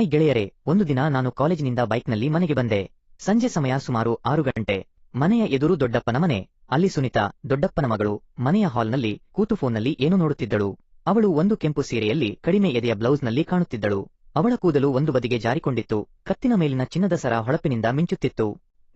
Hi ಗೆಳೆಯರೇ, ಒಂದು ದಿನ ನಾನು ಕಾಲೇಜಿನಿಂದ ಬೈಕ್ನಲ್ಲಿ ಮನೆಗೆ ಬಂದೆ. ಸಂಜೆ ಸಮಯ ಸುಮಾರು 6 ಗಂಟೆ. ಮನೆಯ ಎದುರು ದೊಡ್ಡಪ್ಪನ ಮನೆ. ಅಲ್ಲಿ ಸುನಿತಾ, ದೊಡ್ಡಪ್ಪನ ಮಗಳು, ಮನೆಯ ಹಾಲ್ನಲ್ಲಿ ಕೂತು ಫೋನ್ನಲ್ಲಿ ಏನೋ ನೋಡುತ್ತಿದ್ದಳು. ಅವಳು ಒಂದು ಕೆಂಪು ಸೀರೆಯಲ್ಲಿ ಕಡಿಮೆ ಎದೆಯ ಬ್ಲೌಸ್ನಲ್ಲಿ ಕಾಣುತ್ತಿದ್ದಳು. ಅವಳ ಕೂದಲು ಒಂದು ಬದಿಗೆ ಜಾರಿಕೊಂಡಿತ್ತು. ಕತ್ತಿನ ಮೇಲಿನ ಚಿನ್ನದ ಸರ ಹೊಳಪಿನಿಂದ ಮಿಂಚುತ್ತಿತ್ತು.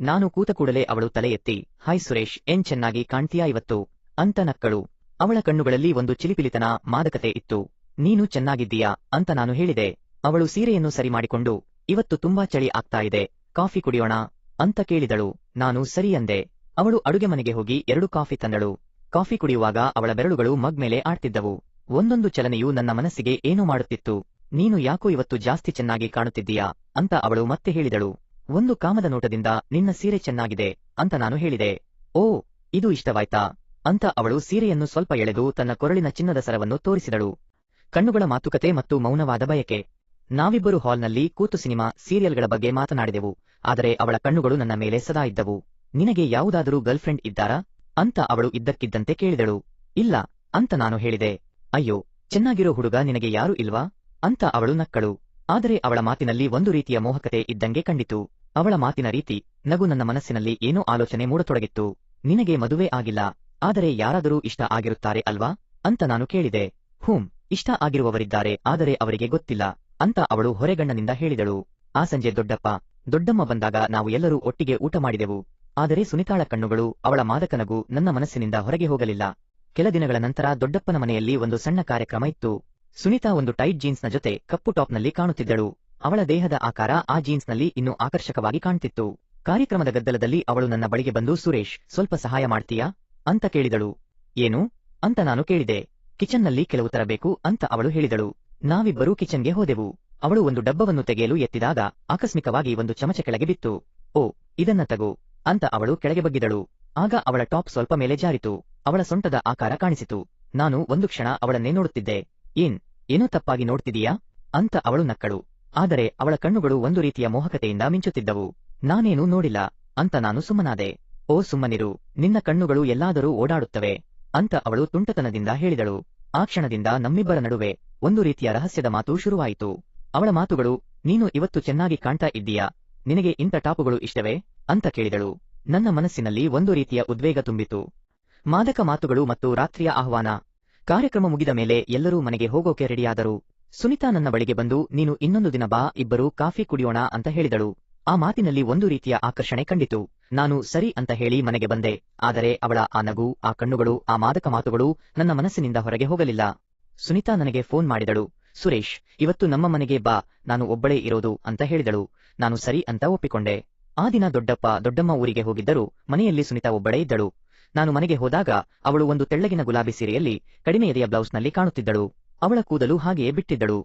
ನಾನು ಕೂತ ಕೂಡಲೇ ಅವಳು ತಲೆ ಎತ್ತಿ, ಹಾಯ್ ಸುರೇಶ್, ಏನ್ ಚೆನ್ನಾಗಿ ಕಾಣ್ತೀಯಾ ಇವತ್ತು ಅಂತ ನಕ್ಕಳು. ಅವಳ ಕಣ್ಣುಗಳಲ್ಲಿ ಒಂದು ಚಿಲಿಪಿಲಿತನ, ಮಾದಕತೆ ಇತ್ತು. ನೀನು ಚೆನ್ನಾಗಿದ್ದೀಯಾ ಅಂತ ನಾನು ಹೇಳಿದೆ. ಅವಳು ಸೀರೆಯನ್ನು ಸರಿ ಮಾಡಿಕೊಂಡು, ಇವತ್ತು ತುಂಬಾ ಚಳಿ ಆಗ್ತಾ ಇದೆ, ಕಾಫಿ ಕುಡಿಯೋಣ ಅಂತ ಕೇಳಿದಳು. ನಾನು ಸರಿ ಅಂದೆ. ಅವಳು ಅಡುಗೆ ಮನೆಗೆ ಹೋಗಿ 2 ಕಾಫಿ ತಂದಳು. ಕಾಫಿ ಕುಡಿಯುವಾಗ ಅವಳ ಬೆರಳುಗಳು ಮಗ್ ಮೇಲೆ ಆಡ್ತಿದ್ದವು. ಒಂದೊಂದು ಚಲನೆಯೂ ನನ್ನ ಮನಸ್ಸಿಗೆ ಏನೋ ಮಾಡುತ್ತಿತ್ತು. ನೀನು ಯಾಕೋ ಇವತ್ತು ಜಾಸ್ತಿ ಚೆನ್ನಾಗಿ ಕಾಣುತ್ತಿದ್ದೀಯಾ ಅಂತ ಅವಳು ಮತ್ತೆ ಹೇಳಿದಳು. ಒಂದು ಕಾಮದ ನೋಟದಿಂದ ನಿನ್ನ ಸೀರೆ ಚೆನ್ನಾಗಿದೆ ಅಂತ ನಾನು ಹೇಳಿದೆ. ಓ, ಇದು ಇಷ್ಟವಾಯ್ತಾ ಅಂತ ಅವಳು ಸೀರೆಯನ್ನು ಸ್ವಲ್ಪ ಎಳೆದು ತನ್ನ ಕೊರಳಿನ ಚಿನ್ನದ ಸರವನ್ನು ತೋರಿಸಿದಳು. ಕಣ್ಣುಗಳ ಮಾತುಕತೆ ಮತ್ತು ಮೌನವಾದ ಬಯಕೆ. ನಾವಿಬ್ಬರು ಹಾಲ್ನಲ್ಲಿ ಕೂತು ಸಿನಿಮಾ, ಸೀರಿಯಲ್ಗಳ ಬಗ್ಗೆ ಮಾತನಾಡಿದೆವು. ಆದರೆ ಅವಳ ಕಣ್ಣುಗಳು ನನ್ನ ಮೇಲೆ ಸದಾ ಇದ್ದವು. ನಿನಗೆ ಯಾವುದಾದರೂ ಗರ್ಲ್ಫ್ರೆಂಡ್ ಇದ್ದಾರಾ ಅಂತ ಅವಳು ಇದ್ದಕ್ಕಿದ್ದಂತೆ ಕೇಳಿದಳು. ಇಲ್ಲ ಅಂತ ನಾನು ಹೇಳಿದೆ. ಅಯ್ಯೋ, ಚೆನ್ನಾಗಿರೋ ಹುಡುಗ ನಿನಗೆ ಯಾರೂ ಇಲ್ವಾ ಅಂತ ಅವಳು ನಕ್ಕಳು. ಆದರೆ ಅವಳ ಮಾತಿನಲ್ಲಿ ಒಂದು ರೀತಿಯ ಮೋಹಕತೆ ಇದ್ದಂಗೆ ಕಂಡಿತು. ಅವಳ ಮಾತಿನ ರೀತಿ, ನಗು ನನ್ನ ಮನಸ್ಸಿನಲ್ಲಿ ಏನೋ ಆಲೋಚನೆ ಮೂಡತೊಡಗಿತ್ತು. ನಿನಗೆ ಮದುವೆ ಆಗಿಲ್ಲ, ಆದರೆ ಯಾರಾದರೂ ಇಷ್ಟ ಆಗಿರುತ್ತಾರೆ ಅಲ್ವಾ ಅಂತ ನಾನು ಕೇಳಿದೆ. ಇಷ್ಟ ಆಗಿರುವವರಿದ್ದಾರೆ, ಆದರೆ ಅವರಿಗೆ ಗೊತ್ತಿಲ್ಲ ಅಂತ ಅವಳು ಹೊರೆಗಣ್ಣನಿಂದ ಹೇಳಿದಳು. ಆ ಸಂಜೆ ದೊಡ್ಡಪ್ಪ, ದೊಡ್ಡಮ್ಮ ಬಂದಾಗ ನಾವು ಎಲ್ಲರೂ ಒಟ್ಟಿಗೆ ಊಟ ಮಾಡಿದೆವು. ಆದರೆ ಸುನಿತಾಳ ಕಣ್ಣುಗಳು, ಅವಳ ಮಾದಕ ನಗು ನನ್ನ ಮನಸ್ಸಿನಿಂದ ಹೊರಗೆ ಹೋಗಲಿಲ್ಲ. ಕೆಲ ದಿನಗಳ ನಂತರ ದೊಡ್ಡಪ್ಪನ ಮನೆಯಲ್ಲಿ ಒಂದು ಸಣ್ಣ ಕಾರ್ಯಕ್ರಮ ಇತ್ತು. ಸುನಿತಾ ಒಂದು ಟೈಟ್ ಜೀನ್ಸ್ನ ಜೊತೆ ಕಪ್ಪು ಟಾಪ್ನಲ್ಲಿ ಕಾಣುತ್ತಿದ್ದಳು. ಅವಳ ದೇಹದ ಆಕಾರ ಆ ಜೀನ್ಸ್ನಲ್ಲಿ ಇನ್ನೂ ಆಕರ್ಷಕವಾಗಿ ಕಾಣ್ತಿತ್ತು. ಕಾರ್ಯಕ್ರಮದ ಗದ್ದಲದಲ್ಲಿ ಅವಳು ನನ್ನ ಬಳಿಗೆ ಬಂದು, ಸುರೇಶ್, ಸ್ವಲ್ಪ ಸಹಾಯ ಮಾಡ್ತೀಯಾ ಅಂತ ಕೇಳಿದಳು. ಏನು ಅಂತ ನಾನು ಕೇಳಿದೆ. ಕಿಚನ್ನಲ್ಲಿ ಕೆಲವು ತರಬೇಕು ಅಂತ ಅವಳು ಹೇಳಿದಳು. ನಾವಿಬ್ಬರೂ ಕಿಚನ್ಗೆ ಹೋದೆವು. ಅವಳು ಒಂದು ಡಬ್ಬವನ್ನು ತೆಗೆಯಲು ಎತ್ತಿದಾಗ ಆಕಸ್ಮಿಕವಾಗಿ ಒಂದು ಚಮಚ ಕೆಳಗೆ ಬಿತ್ತು. ಓ, ಇದನ್ನ ತಗೋ ಅಂತ ಅವಳು ಕೆಳಗೆ ಬಗ್ಗಿದಳು. ಆಗ ಅವಳ ಟಾಪ್ ಸ್ವಲ್ಪ ಮೇಲೆ ಜಾರಿತು. ಅವಳ ಸೊಂಟದ ಆಕಾರ ಕಾಣಿಸಿತು. ನಾನು ಒಂದು ಕ್ಷಣ ಅವಳನ್ನೇ ನೋಡುತ್ತಿದ್ದೆ. ಏನೋ ತಪ್ಪಾಗಿ ನೋಡ್ತಿದೀಯಾ ಅಂತ ಅವಳು ನಕ್ಕಳು. ಆದರೆ ಅವಳ ಕಣ್ಣುಗಳು ಒಂದು ರೀತಿಯ ಮೋಹಕತೆಯಿಂದ ಮಿಂಚುತ್ತಿದ್ದವು. ನಾನೇನೂ ನೋಡಿಲ್ಲ ಅಂತ ನಾನು ಸುಮ್ಮನಾದೆ. ಓ ಸುಮ್ಮನಿರು, ನಿನ್ನ ಕಣ್ಣುಗಳು ಎಲ್ಲಾದರೂ ಓಡಾಡುತ್ತವೆ ಅಂತ ಅವಳು ತುಂಟತನದಿಂದ ಹೇಳಿದಳು. ಆ ಕ್ಷಣದಿಂದ ನಮ್ಮಿಬ್ಬರ ನಡುವೆ ಒಂದು ರೀತಿಯ ರಹಸ್ಯದ ಮಾತು ಶುರುವಾಯಿತು. ಅವಳ ಮಾತುಗಳು, ನೀನು ಇವತ್ತು ಚೆನ್ನಾಗಿ ಕಾಣ್ತಾ ಇದ್ದೀಯಾ, ನಿನಗೆ ಇಂಥ ಟಾಪುಗಳು ಇಷ್ಟವೇ ಅಂತ ಕೇಳಿದಳು. ನನ್ನ ಮನಸ್ಸಿನಲ್ಲಿ ಒಂದು ರೀತಿಯ ಉದ್ವೇಗ ತುಂಬಿತು. ಮಾದಕ ಮಾತುಗಳು ಮತ್ತು ರಾತ್ರಿಯ ಆಹ್ವಾನ. ಕಾರ್ಯಕ್ರಮ ಮುಗಿದ ಮೇಲೆ ಎಲ್ಲರೂ ಮನೆಗೆ ಹೋಗೋಕೆ ರೆಡಿಯಾದರು. ಸುನಿತಾ ನನ್ನ ಬಳಿಗೆ ಬಂದು, ನೀನು ಇನ್ನೊಂದು ದಿನ ಬಾ, ಇಬ್ಬರು ಕಾಫಿ ಕುಡಿಯೋಣ ಅಂತ ಹೇಳಿದಳು. ಆ ಮಾತಿನಲ್ಲಿ ಒಂದು ರೀತಿಯ ಆಕರ್ಷಣೆ ಕಂಡಿತು. ನಾನು ಸರಿ ಅಂತ ಹೇಳಿ ಮನೆಗೆ ಬಂದೆ. ಆದರೆ ಅವಳ ಆ ನಗು, ಆ ಕಣ್ಣುಗಳು, ಆ ಮಾದಕ ಮಾತುಗಳು ನನ್ನ ಮನಸ್ಸಿನಿಂದ ಹೊರಗೆ ಹೋಗಲಿಲ್ಲ. ಸುನಿತಾ ನನಗೆ ಫೋನ್ ಮಾಡಿದಳು. ಸುರೇಶ್, ಇವತ್ತು ನಮ್ಮ ಮನೆಗೆ ಬಾ, ನಾನು ಒಬ್ಬಳೇ ಇರೋದು ಅಂತ ಹೇಳಿದಳು. ನಾನು ಸರಿ ಅಂತ ಒಪ್ಪಿಕೊಂಡೆ. ಆ ದಿನ ದೊಡ್ಡಪ್ಪ, ದೊಡ್ಡಮ್ಮ ಊರಿಗೆ ಹೋಗಿದ್ದರು. ಮನೆಯಲ್ಲಿ ಸುನಿತಾ ಒಬ್ಬಳೇ ಇದ್ದಳು. ನಾನು ಮನೆಗೆ ಹೋದಾಗ ಅವಳು ಒಂದು ತೆಳ್ಳಗಿನ ಗುಲಾಬಿ ಸೀರೆಯಲ್ಲಿ ಕಡಿಮೆ ಎದೆಯ ಬ್ಲೌಸ್ನಲ್ಲಿ ಕಾಣುತ್ತಿದ್ದಳು. ಅವಳ ಕೂದಲು ಹಾಗೆಯೇ ಬಿಟ್ಟಿದ್ದಳು.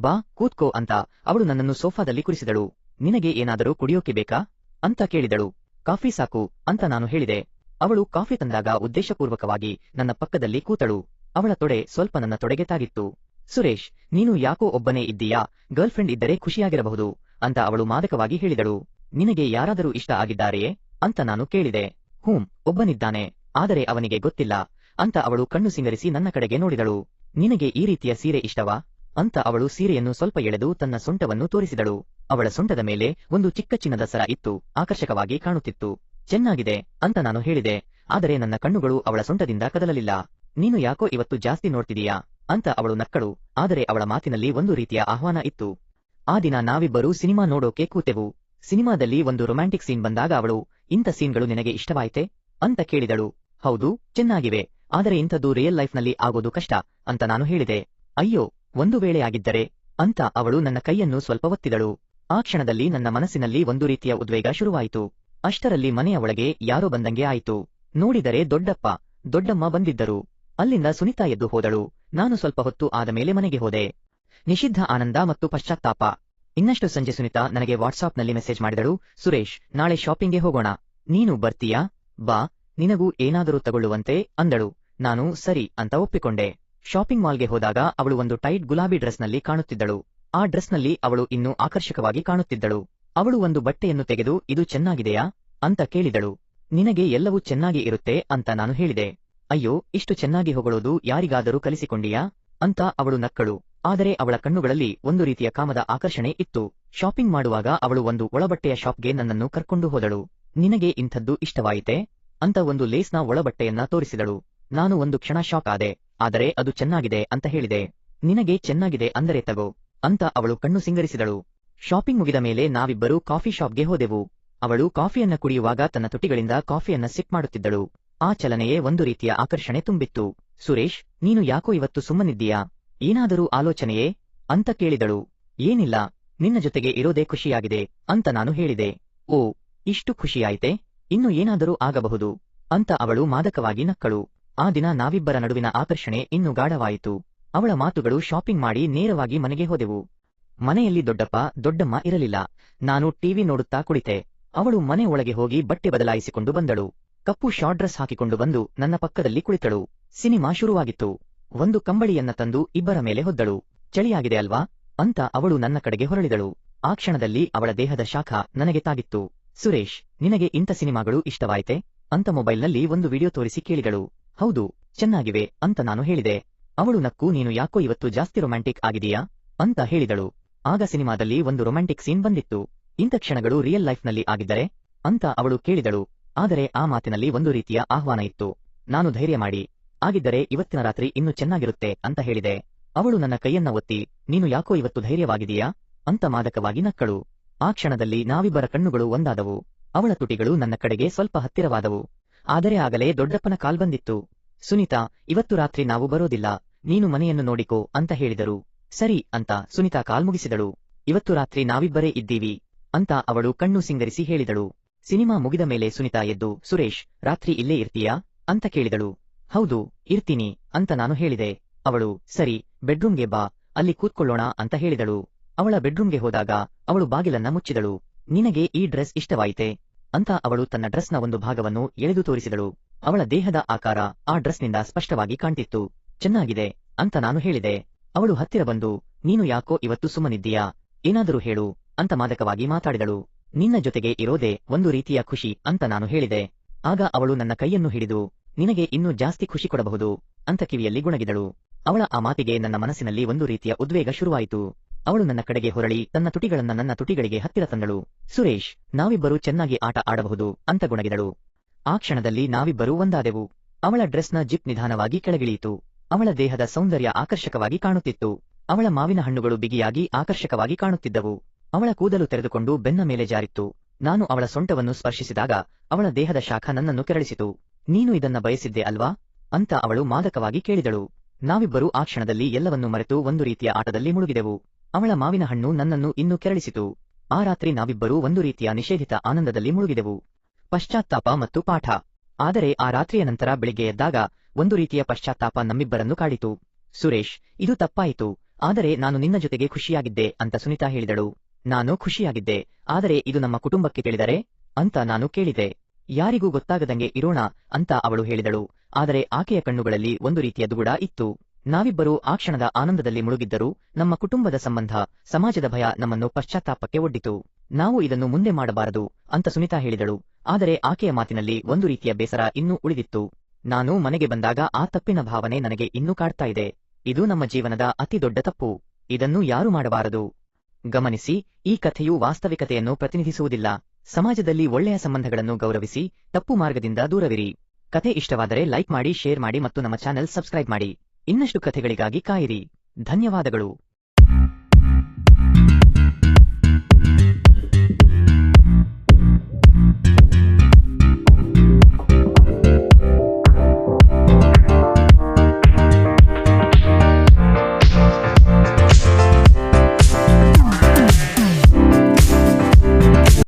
ಬಾ ಕೂತ್ಕೋ ಅಂತ ಅವಳು ನನ್ನನ್ನು ಸೋಫಾದಲ್ಲಿ ಕುರಿಸಿದಳು. ನಿನಗೆ ಏನಾದರೂ ಕುಡಿಯೋಕೆ ಬೇಕಾ ಅಂತ ಕೇಳಿದಳು. ಕಾಫಿ ಸಾಕು ಅಂತ ನಾನು ಹೇಳಿದೆ. ಅವಳು ಕಾಫಿ ತಂದಾಗ ಉದ್ದೇಶಪೂರ್ವಕವಾಗಿ ನನ್ನ ಪಕ್ಕದಲ್ಲಿ ಕೂತಳು. ಅವಳ ತೊಡೆ ಸ್ವಲ್ಪ ನನ್ನ ತೊಡೆಗೆ ತಾಗಿತ್ತು. ಸುರೇಶ್, ನೀನು ಯಾಕೋ ಒಬ್ಬನೇ ಇದ್ದೀಯಾ, ಗರ್ಲ್ಫ್ರೆಂಡ್ ಇದ್ದರೆ ಖುಷಿಯಾಗಿರಬಹುದು ಅಂತ ಅವಳು ಮಾದಕವಾಗಿ ಹೇಳಿದಳು. ನಿನಗೆ ಯಾರಾದರೂ ಇಷ್ಟ ಆಗಿದ್ದಾರೆಯೇ ಅಂತ ನಾನು ಕೇಳಿದೆ. ಒಬ್ಬನಿದ್ದಾನೆ, ಆದರೆ ಅವನಿಗೆ ಗೊತ್ತಿಲ್ಲ ಅಂತ ಅವಳು ಕಣ್ಣು ಸಿಂಗರಿಸಿ ನನ್ನ ಕಡೆಗೆ ನೋಡಿದಳು. ನಿನಗೆ ಈ ರೀತಿಯ ಸೀರೆ ಇಷ್ಟವಾ ಅಂತ ಅವಳು ಸೀರೆಯನ್ನು ಸ್ವಲ್ಪ ಎಳೆದು ತನ್ನ ಸೊಂಟವನ್ನು ತೋರಿಸಿದಳು. ಅವಳ ಸೊಂಟದ ಮೇಲೆ ಒಂದು ಚಿಕ್ಕ ಚಿನ್ನದ ಸರ ಇತ್ತು, ಆಕರ್ಷಕವಾಗಿ ಕಾಣುತ್ತಿತ್ತು. ಚೆನ್ನಾಗಿದೆ ಅಂತ ನಾನು ಹೇಳಿದೆ. ಆದರೆ ನನ್ನ ಕಣ್ಣುಗಳು ಅವಳ ಸೊಂಟದಿಂದ ಕದಲಲಿಲ್ಲ. ನೀನು ಯಾಕೋ ಇವತ್ತು ಜಾಸ್ತಿ ನೋಡ್ತಿದೀಯಾ ಅಂತ ಅವಳು ನಕ್ಕಳು. ಆದರೆ ಅವಳ ಮಾತಿನಲ್ಲಿ ಒಂದು ರೀತಿಯ ಆಹ್ವಾನ ಇತ್ತು. ಆ ದಿನ ನಾವಿಬ್ಬರೂ ಸಿನಿಮಾ ನೋಡೋಕೆ ಕೂತೆವು. ಸಿನಿಮಾದಲ್ಲಿ ಒಂದು ರೊಮ್ಯಾಂಟಿಕ್ ಸೀನ್ ಬಂದಾಗ ಅವಳು, ಇಂಥ ಸೀನ್ಗಳು ನಿನಗೆ ಇಷ್ಟವಾಯ್ತೆ ಅಂತ ಕೇಳಿದಳು. ಹೌದು, ಚೆನ್ನಾಗಿವೆ, ಆದರೆ ಇಂಥದ್ದು ರಿಯಲ್ ಲೈಫ್ನಲ್ಲಿ ಆಗೋದು ಕಷ್ಟ ಅಂತ ನಾನು ಹೇಳಿದೆ. ಅಯ್ಯೋ, ಒಂದು ವೇಳೆ ಆಗಿದ್ದರೆ ಅಂತ ಅವಳು ನನ್ನ ಕೈಯನ್ನು ಸ್ವಲ್ಪ ಒತ್ತಿದಳು. ಆ ಕ್ಷಣದಲ್ಲಿ ನನ್ನ ಮನಸ್ಸಿನಲ್ಲಿ ಒಂದು ರೀತಿಯ ಉದ್ವೇಗ ಶುರುವಾಯಿತು. ಅಷ್ಟರಲ್ಲಿ ಮನೆಯ ಒಳಗೆ ಯಾರೋ ಬಂದಂಗೆ ಆಯಿತು. ನೋಡಿದರೆ ದೊಡ್ಡಪ್ಪ, ದೊಡ್ಡಮ್ಮ ಬಂದಿದ್ದರು. ಅಲ್ಲಿಂದ ಸುನಿತಾ ಎದ್ದು ಹೋದಳು. ನಾನು ಸ್ವಲ್ಪ ಹೊತ್ತು ಆದ ಮೇಲೆ ಮನೆಗೆ ಹೋದೆ. ನಿಷಿದ್ಧ ಆನಂದ ಮತ್ತು ಪಶ್ಚಾತ್ತಾಪ. ಇನ್ನಷ್ಟು ಸಂಜೆ ಸುನಿತಾ ನನಗೆ ವಾಟ್ಸಾಪ್ನಲ್ಲಿ ಮೆಸೇಜ್ ಮಾಡಿದಳು. ಸುರೇಶ್, ನಾಳೆ ಶಾಪಿಂಗ್ಗೆ ಹೋಗೋಣ, ನೀನು ಬರ್ತೀಯಾ, ಬಾ, ನಿನಗೂ ಏನಾದರೂ ತಗೊಳ್ಳುವಂತೆ ಅಂದಳು. ನಾನು ಸರಿ ಅಂತ ಒಪ್ಪಿಕೊಂಡೆ. ಶಾಪಿಂಗ್ ಮಾಲ್ಗೆ ಹೋದಾಗ ಅವಳು ಒಂದು ಟೈಟ್ ಗುಲಾಬಿ ಡ್ರೆಸ್ನಲ್ಲಿ ಕಾಣುತ್ತಿದ್ದಳು. ಆ ಡ್ರೆಸ್ನಲ್ಲಿ ಅವಳು ಇನ್ನೂ ಆಕರ್ಷಕವಾಗಿ ಕಾಣುತ್ತಿದ್ದಳು. ಅವಳು ಒಂದು ಬಟ್ಟೆಯನ್ನು ತೆಗೆದು, ಇದು ಚೆನ್ನಾಗಿದೆಯಾ ಅಂತ ಕೇಳಿದಳು. ನಿನಗೆ ಎಲ್ಲವೂ ಚೆನ್ನಾಗಿ ಇರುತ್ತೆ ಅಂತ ನಾನು ಹೇಳಿದೆ. ಅಯ್ಯೋ, ಇಷ್ಟು ಚೆನ್ನಾಗಿ ಹೊಗಳೋದು ಯಾರಿಗಾದರೂ ಕಲಿಸಿಕೊಂಡಿಯಾ ಅಂತ ಅವಳು ನಕ್ಕಳು. ಆದರೆ ಅವಳ ಕಣ್ಣುಗಳಲ್ಲಿ ಒಂದು ರೀತಿಯ ಕಾಮದ ಆಕರ್ಷಣೆ ಇತ್ತು. ಶಾಪಿಂಗ್ ಮಾಡುವಾಗ ಅವಳು ಒಂದು ಒಳಬಟ್ಟೆಯ ಶಾಪ್ಗೆ ನನ್ನನ್ನು ಕರ್ಕೊಂಡು ಹೋದಳು. ನಿನಗೆ ಇಂಥದ್ದು ಇಷ್ಟವಾಯಿತೆ ಅಂತ ಒಂದು ಲೇಸ್ನ ಒಳಬಟ್ಟೆಯನ್ನ ತೋರಿಸಿದಳು. ನಾನು ಒಂದು ಕ್ಷಣ ಶಾಕ್ ಆದೆ. ಆದರೆ ಅದು ಚೆನ್ನಾಗಿದೆ ಅಂತ ಹೇಳಿದೆ. ನಿನಗೆ ಚೆನ್ನಾಗಿದೆ ಅಂದರೆ ತಗೋ ಅಂತ ಅವಳು ಕಣ್ಣು ಸಿಂಗರಿಸಿದಳು. ಶಾಪಿಂಗ್ ಮುಗಿದ ಮೇಲೆ ನಾವಿಬ್ಬರೂ ಕಾಫಿ ಶಾಪ್ಗೆ ಹೋದೆವು. ಅವಳು ಕಾಫಿಯನ್ನ ಕುಡಿಯುವಾಗ ತನ್ನ ತುಟಿಗಳಿಂದ ಕಾಫಿಯನ್ನ ಸಿಪ್ ಮಾಡುತ್ತಿದ್ದಳು. ಆ ಚಲನೆಯೇ ಒಂದು ರೀತಿಯ ಆಕರ್ಷಣೆ ತುಂಬಿತ್ತು. ಸುರೇಶ್, ನೀನು ಯಾಕೋ ಇವತ್ತು ಸುಮ್ಮನಿದ್ದೀಯಾ? ಏನಾದರೂ ಆಲೋಚನೆಯೇ ಅಂತ ಕೇಳಿದಳು. ಏನಿಲ್ಲ, ನಿನ್ನ ಜೊತೆಗೆ ಇರೋದೇ ಖುಷಿಯಾಗಿದೆ ಅಂತ ನಾನು ಹೇಳಿದೆ. ಓ, ಇಷ್ಟು ಖುಷಿಯಾಯಿತೆ? ಇನ್ನು ಏನಾದರೂ ಆಗಬಹುದು ಅಂತ ಅವಳು ಮಾದಕವಾಗಿ ನಕ್ಕಳು. ಆ ದಿನ ನಾವಿಬ್ಬರ ನಡುವಿನ ಆಕರ್ಷಣೆ ಇನ್ನೂ ಗಾಢವಾಯಿತು. ಅವಳ ಮಾತುಗಳು ಶಾಪಿಂಗ್ ಮಾಡಿ ನೇರವಾಗಿ ಮನೆಗೆ ಹೋದೆವು. ಮನೆಯಲ್ಲಿ ದೊಡ್ಡಪ್ಪ ದೊಡ್ಡಮ್ಮ ಇರಲಿಲ್ಲ. ನಾನು ಟಿವಿ ನೋಡುತ್ತಾ ಕುಳಿತೆ. ಅವಳು ಮನೆ ಒಳಗೆ ಹೋಗಿ ಬಟ್ಟೆ ಬದಲಾಯಿಸಿಕೊಂಡು ಬಂದಳು. ಕಪ್ಪು ಶಾರ್ಟ್ ಡ್ರೆಸ್ ಹಾಕಿಕೊಂಡು ಬಂದು ನನ್ನ ಪಕ್ಕದಲ್ಲಿ ಕುಳಿತಳು. ಸಿನಿಮಾ ಶುರುವಾಗಿತ್ತು. ಒಂದು ಕಂಬಳಿಯನ್ನ ತಂದು ಇಬ್ಬರ ಮೇಲೆ ಹೊದ್ದಳು. ಚಳಿಯಾಗಿದೆ ಅಲ್ವಾ ಅಂತ ಅವಳು ನನ್ನ ಕಡೆಗೆ ಹೊರಳಿದಳು. ಆ ಕ್ಷಣದಲ್ಲಿ ಅವಳ ದೇಹದ ಶಾಖ ನನಗೆ ತಾಗಿತ್ತು. ಸುರೇಶ್, ನಿನಗೆ ಇಂಥ ಸಿನಿಮಾಗಳು ಇಷ್ಟವಾಯಿತೆ ಅಂತ ಮೊಬೈಲ್ನಲ್ಲಿ ಒಂದು ವಿಡಿಯೋ ತೋರಿಸಿ ಕೇಳಿದಳು. ಹೌದು, ಚೆನ್ನಾಗಿವೆ ಅಂತ ನಾನು ಹೇಳಿದೆ. ಅವಳು ನಕ್ಕು, ನೀನು ಯಾಕೋ ಇವತ್ತು ಜಾಸ್ತಿ ರೊಮ್ಯಾಂಟಿಕ್ ಆಗಿದೀಯಾ ಅಂತ ಹೇಳಿದಳು. ಆಗ ಸಿನಿಮಾದಲ್ಲಿ ಒಂದು ರೊಮ್ಯಾಂಟಿಕ್ ಸೀನ್ ಬಂದಿತ್ತು. ಇಂಥ ಕ್ಷಣಗಳು ರಿಯಲ್ ಲೈಫ್ನಲ್ಲಿ ಆಗಿದ್ದರೆ ಅಂತ ಅವಳು ಕೇಳಿದಳು. ಆದರೆ ಆ ಮಾತಿನಲ್ಲಿ ಒಂದು ರೀತಿಯ ಆಹ್ವಾನ ಇತ್ತು. ನಾನು ಧೈರ್ಯ ಮಾಡಿ, ಆಗಿದ್ದರೆ ಇವತ್ತಿನ ರಾತ್ರಿ ಇನ್ನೂ ಚೆನ್ನಾಗಿರುತ್ತೆ ಅಂತ ಹೇಳಿದೆ. ಅವಳು ನನ್ನ ಕೈಯನ್ನ ಒತ್ತಿ, ನೀನು ಯಾಕೋ ಇವತ್ತು ಧೈರ್ಯವಾಗಿದೀಯಾ ಅಂತ ಮಾದಕವಾಗಿ ನಕ್ಕಳು. ಆ ಕ್ಷಣದಲ್ಲಿ ನಾವಿಬ್ಬರ ಕಣ್ಣುಗಳು ಒಂದಾದವು. ಅವಳ ತುಟಿಗಳು ನನ್ನ ಕಡೆಗೆ ಸ್ವಲ್ಪ ಹತ್ತಿರವಾದವು. ಆದರೆ ಆಗಲೇ ದೊಡ್ಡಪ್ಪನ ಕಾಲ್ ಬಂದಿತ್ತು. ಸುನೀತಾ, ಇವತ್ತು ರಾತ್ರಿ ನಾವು ಬರೋದಿಲ್ಲ, ನೀನು ಮನೆಯನ್ನು ನೋಡಿಕೋ ಅಂತ ಹೇಳಿದರು. ಸರಿ ಅಂತ ಸುನೀತಾ ಕಾಲ್ ಮುಗಿಸಿದಳು. ಇವತ್ತು ರಾತ್ರಿ ನಾವಿಬ್ಬರೇ ಇದ್ದೀವಿ ಅಂತ ಅವಳು ಕಣ್ಣು ಸಿಂಗರಿಸಿ ಹೇಳಿದಳು. ಸಿನಿಮಾ ಮುಗಿದ ಮೇಲೆ ಸುನೀತಾ ಎದ್ದು, ಸುರೇಶ್, ರಾತ್ರಿ ಇಲ್ಲೇ ಇರ್ತೀಯಾ ಅಂತ ಕೇಳಿದಳು. ಹೌದು, ಇರ್ತೀನಿ ಅಂತ ನಾನು ಹೇಳಿದೆ. ಅವಳು, ಸರಿ, ಬೆಡ್ರೂಮ್ಗೆ ಬಾ, ಅಲ್ಲಿ ಕೂತ್ಕೊಳ್ಳೋಣ ಅಂತ ಹೇಳಿದಳು. ಅವಳ ಬೆಡ್ರೂಮ್ಗೆ ಹೋದಾಗ ಅವಳು ಬಾಗಿಲನ್ನ ಮುಚ್ಚಿದಳು. ನಿನಗೆ ಈ ಡ್ರೆಸ್ ಇಷ್ಟವಾಯಿತೆ ಅಂತ ಅವಳು ತನ್ನ ಡ್ರೆಸ್ನ ಒಂದು ಭಾಗವನ್ನು ಎಳೆದು ತೋರಿಸಿದಳು. ಅವಳ ದೇಹದ ಆಕಾರ ಆ ಡ್ರೆಸ್ನಿಂದ ಸ್ಪಷ್ಟವಾಗಿ ಕಾಣ್ತಿತ್ತು. ಚೆನ್ನಾಗಿದೆ ಅಂತ ನಾನು ಹೇಳಿದೆ. ಅವಳು ಹತ್ತಿರ ಬಂದು, ನೀನು ಯಾಕೋ ಇವತ್ತು ಸುಮ್ಮನಿದ್ದೀಯಾ, ಏನಾದರೂ ಹೇಳು ಅಂತ ಮಾದಕವಾಗಿ ಮಾತಾಡಿದಳು. ನಿನ್ನ ಜೊತೆಗೆ ಇರೋದೇ ಒಂದು ರೀತಿಯ ಖುಷಿ ಅಂತ ನಾನು ಹೇಳಿದೆ. ಆಗ ಅವಳು ನನ್ನ ಕೈಯನ್ನು ಹಿಡಿದು, ನಿನಗೆ ಇನ್ನೂ ಜಾಸ್ತಿ ಖುಷಿ ಕೊಡಬಹುದು ಅಂತ ಕಿವಿಯಲ್ಲಿ ಗುಣಗಿದಳು. ಅವಳ ಆ ಮಾತಿಗೆ ನನ್ನ ಮನಸ್ಸಿನಲ್ಲಿ ಒಂದು ರೀತಿಯ ಉದ್ವೇಗ ಶುರುವಾಯಿತು. ಅವಳು ನನ್ನ ಕಡೆಗೆ ಹೊರಳಿ ತನ್ನ ತುಟಿಗಳನ್ನ ನನ್ನ ತುಟಿಗಳಿಗೆ ಹತ್ತಿರ ತಂದಳು. ಸುರೇಶ್, ನಾವಿಬ್ಬರೂ ಚೆನ್ನಾಗಿ ಆಟ ಆಡಬಹುದು ಅಂತ ಗುಣಗಿದಳು. ಆ ಕ್ಷಣದಲ್ಲಿ ನಾವಿಬ್ಬರೂ ಒಂದಾದೆವು. ಅವಳ ಡ್ರೆಸ್ನ ಜಿಪ್ ನಿಧಾನವಾಗಿ ಕೆಳಗಿಳಿಯಿತು. ಅವಳ ದೇಹದ ಸೌಂದರ್ಯ ಆಕರ್ಷಕವಾಗಿ ಕಾಣುತ್ತಿತ್ತು. ಅವಳ ಮಾವಿನ ಹಣ್ಣುಗಳು ಬಿಗಿಯಾಗಿ ಆಕರ್ಷಕವಾಗಿ ಕಾಣುತ್ತಿದ್ದವು. ಅವಳ ಕೂದಲು ತೆರೆದುಕೊಂಡು ಬೆನ್ನ ಮೇಲೆ ಜಾರಿತ್ತು. ನಾನು ಅವಳ ಸೊಂಟವನ್ನು ಸ್ಪರ್ಶಿಸಿದಾಗ ಅವಳ ದೇಹದ ಶಾಖ ನನ್ನನ್ನು ಕೆರಳಿಸಿತು. ನೀನು ಇದನ್ನ ಬಯಸಿದ್ದೆ ಅಲ್ವಾ ಅಂತ ಅವಳು ಮಾದಕವಾಗಿ ಕೇಳಿದಳು. ನಾವಿಬ್ಬರೂ ಆ ಕ್ಷಣದಲ್ಲಿ ಎಲ್ಲವನ್ನೂ ಮರೆತು ಒಂದು ರೀತಿಯ ಆಟದಲ್ಲಿ ಮುಳುಗಿದೆವು. ಅವಳ ಮಾವಿನ ಹಣ್ಣು ನನ್ನನ್ನು ಇನ್ನೂ ಕೆರಳಿಸಿತು. ಆ ರಾತ್ರಿ ನಾವಿಬ್ಬರೂ ಒಂದು ರೀತಿಯ ನಿಷೇಧಿತ ಆನಂದದಲ್ಲಿ ಮುಳುಗಿದೆವು. ಪಶ್ಚಾತ್ತಾಪ ಮತ್ತು ಪಾಠ. ಆದರೆ ಆ ರಾತ್ರಿಯ ನಂತರ ಬೆಳಿಗ್ಗೆ ಎದ್ದಾಗ ಒಂದು ರೀತಿಯ ಪಶ್ಚಾತ್ತಾಪ ನಮ್ಮಿಬ್ಬರನ್ನು ಕಾಡಿತು. ಸುರೇಶ್, ಇದು ತಪ್ಪಾಯಿತು, ಆದರೆ ನಾನು ನಿನ್ನ ಜೊತೆಗೆ ಖುಷಿಯಾಗಿದ್ದೆ ಅಂತ ಸುನೀತಾ ಹೇಳಿದಳು. ನಾನು ಖುಷಿಯಾಗಿದ್ದೆ, ಆದರೆ ಇದು ನಮ್ಮ ಕುಟುಂಬಕ್ಕೆ ತಿಳಿದರೆ ಅಂತ ನಾನು ಕೇಳಿದೆ. ಯಾರಿಗೂ ಗೊತ್ತಾಗದಂಗೆ ಇರೋಣ ಅಂತ ಅವಳು ಹೇಳಿದಳು. ಆದರೆ ಆಕೆಯ ಕಣ್ಣುಗಳಲ್ಲಿ ಒಂದು ರೀತಿಯ ದುಗುಡ ಇತ್ತು. ನಾವಿಬ್ಬರೂ ಆ ಕ್ಷಣದ ಆನಂದದಲ್ಲಿ ಮುಳುಗಿದ್ದರೂ ನಮ್ಮ ಕುಟುಂಬದ ಸಂಬಂಧ, ಸಮಾಜದ ಭಯ ನಮ್ಮನ್ನು ಪಶ್ಚಾತ್ತಾಪಕ್ಕೆ ಒಡ್ಡಿತು. ನಾವು ಇದನ್ನು ಮುಂದೆ ಮಾಡಬಾರದು ಅಂತ ಸುನೀತಾ ಹೇಳಿದಳು. ಆದರೆ ಆಕೆಯ ಮಾತಿನಲ್ಲಿ ಒಂದು ರೀತಿಯ ಬೇಸರ ಇನ್ನೂ ಉಳಿದಿತ್ತು. ನಾನು ಮನೆಗೆ ಬಂದಾಗ ಆ ತಪ್ಪಿನ ಭಾವನೆ ನನಗೆ ಇನ್ನೂ ಕಾಡ್ತಾ ಇದೆ. ಇದು ನಮ್ಮ ಜೀವನದ ಅತಿ ದೊಡ್ಡ ತಪ್ಪು. ಇದನ್ನು ಯಾರು ಮಾಡಬಾರದು. ಗಮನಿಸಿ, ಈ ಕಥೆಯು ವಾಸ್ತವಿಕತೆಯನ್ನು ಪ್ರತಿನಿಧಿಸುವುದಿಲ್ಲ. ಸಮಾಜದಲ್ಲಿ ಒಳ್ಳೆಯ ಸಂಬಂಧಗಳನ್ನು ಗೌರವಿಸಿ, ತಪ್ಪು ಮಾರ್ಗದಿಂದ ದೂರವಿರಿ. ಕಥೆ ಇಷ್ಟವಾದರೆ ಲೈಕ್ ಮಾಡಿ, ಶೇರ್ ಮಾಡಿ ಮತ್ತು ನಮ್ಮ ಚಾನೆಲ್ ಸಬ್ಸ್ಕ್ರೈಬ್ ಮಾಡಿ. ಇನ್ನಷ್ಟು ಕಥೆಗಳಿಗಾಗಿ ಕಾಯಿರಿ. ಧನ್ಯವಾದಗಳು.